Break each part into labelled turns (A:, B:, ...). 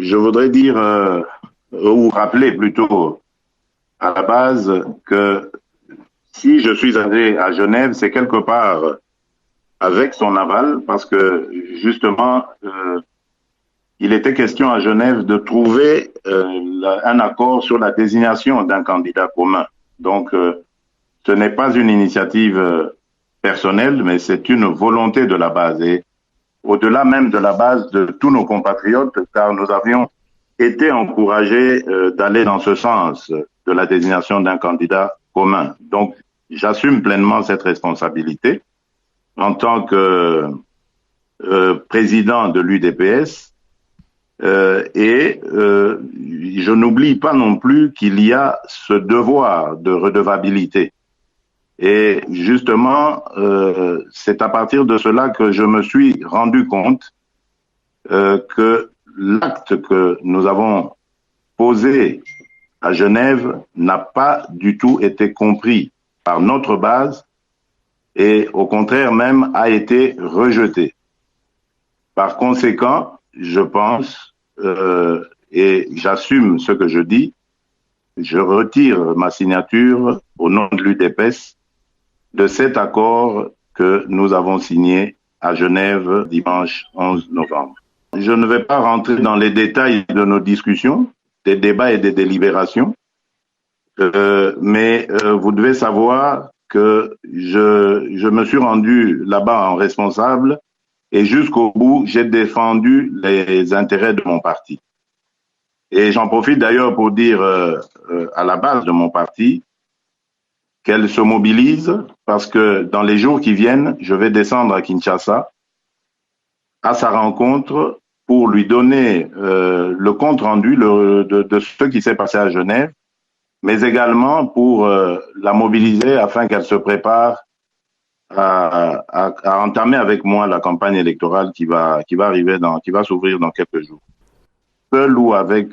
A: je voudrais dire, ou rappeler plutôt à la base que si je suis allé à Genève, c'est quelque part avec son aval, parce que justement, il était question à Genève de trouver un accord sur la désignation d'un candidat commun. Donc, ce n'est pas une initiative personnelle, mais c'est une volonté de la base. Et au-delà même de la base de tous nos compatriotes, car nous avions été encouragés d'aller dans ce sens de la désignation d'un candidat commun. Donc, j'assume pleinement cette responsabilité en tant que président de l'UDPS et je n'oublie pas non plus qu'il y a ce devoir de redevabilité. Et justement, c'est à partir de cela que je me suis rendu compte que l'acte que nous avons posé à Genève n'a pas du tout été compris par notre base et au contraire même a été rejeté. Par conséquent, je pense, et j'assume ce que je dis, je retire ma signature au nom de l'UDPS de cet accord que nous avons signé à Genève dimanche 11 novembre. Je ne vais pas rentrer dans les détails de nos discussions, des débats et des délibérations, mais vous devez savoir que je me suis rendu là-bas en responsable et jusqu'au bout, j'ai défendu les intérêts de mon parti. Et j'en profite d'ailleurs pour dire à la base de mon parti qu'elle se mobilise parce que dans les jours qui viennent, je vais descendre à Kinshasa à sa rencontre pour lui donner le compte rendu de ce qui s'est passé à Genève, mais également pour la mobiliser afin qu'elle se prépare à entamer avec moi la campagne électorale qui va s'ouvrir dans quelques jours. Seul ou avec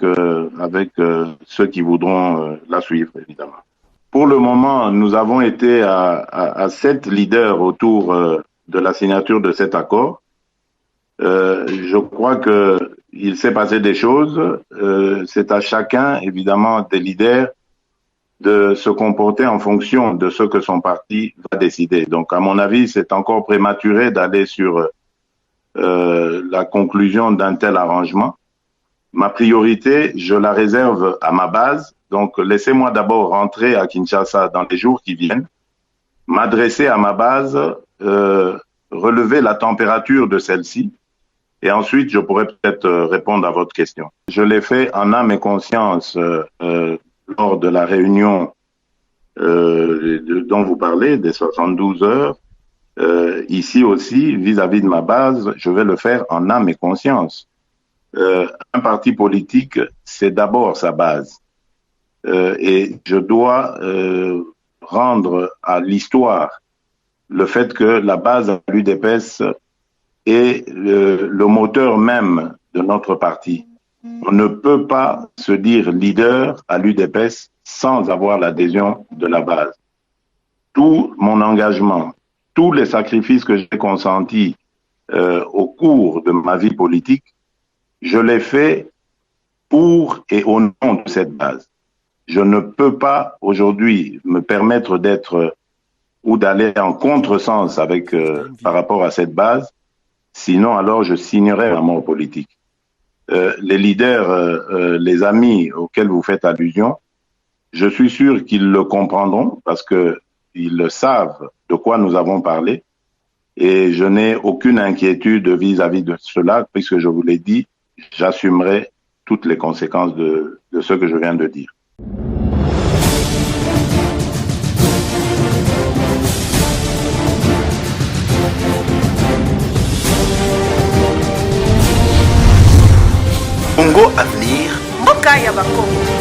A: ceux qui voudront la suivre, évidemment. Pour le moment, nous avons été à 7 leaders autour de la signature de cet accord. Je crois que il s'est passé des choses. C'est à chacun, évidemment, des leaders de se comporter en fonction de ce que son parti va décider. Donc, à mon avis, c'est encore prématuré d'aller sur la conclusion d'un tel arrangement. Ma priorité, je la réserve à ma base. Donc, laissez-moi d'abord rentrer à Kinshasa dans les jours qui viennent, m'adresser à ma base, relever la température de celle-ci, et ensuite, je pourrais peut-être répondre à votre question. Je l'ai fait en âme et conscience lors de la réunion dont vous parlez, des 72 heures. Ici aussi, vis-à-vis de ma base, je vais le faire en âme et conscience. Un parti politique, c'est d'abord sa base. Et je dois rendre à l'histoire le fait que la base de l'UDPS est le moteur même de notre parti. On ne peut pas se dire leader à l'UDPS sans avoir l'adhésion de la base. Tout mon engagement, tous les sacrifices que j'ai consentis au cours de ma vie politique, je l'ai fait pour et au nom de cette base. Je ne peux pas aujourd'hui me permettre d'être ou d'aller en contresens avec par rapport à cette base, sinon alors je signerai la mort politique. Les leaders, les amis auxquels vous faites allusion, je suis sûr qu'ils le comprendront parce que ils le savent de quoi nous avons parlé et je n'ai aucune inquiétude vis-à-vis de cela puisque je vous l'ai dit, j'assumerai toutes les conséquences de ce que je viens de dire.
B: Congo Avenir,
C: Mboka ya Bakongo.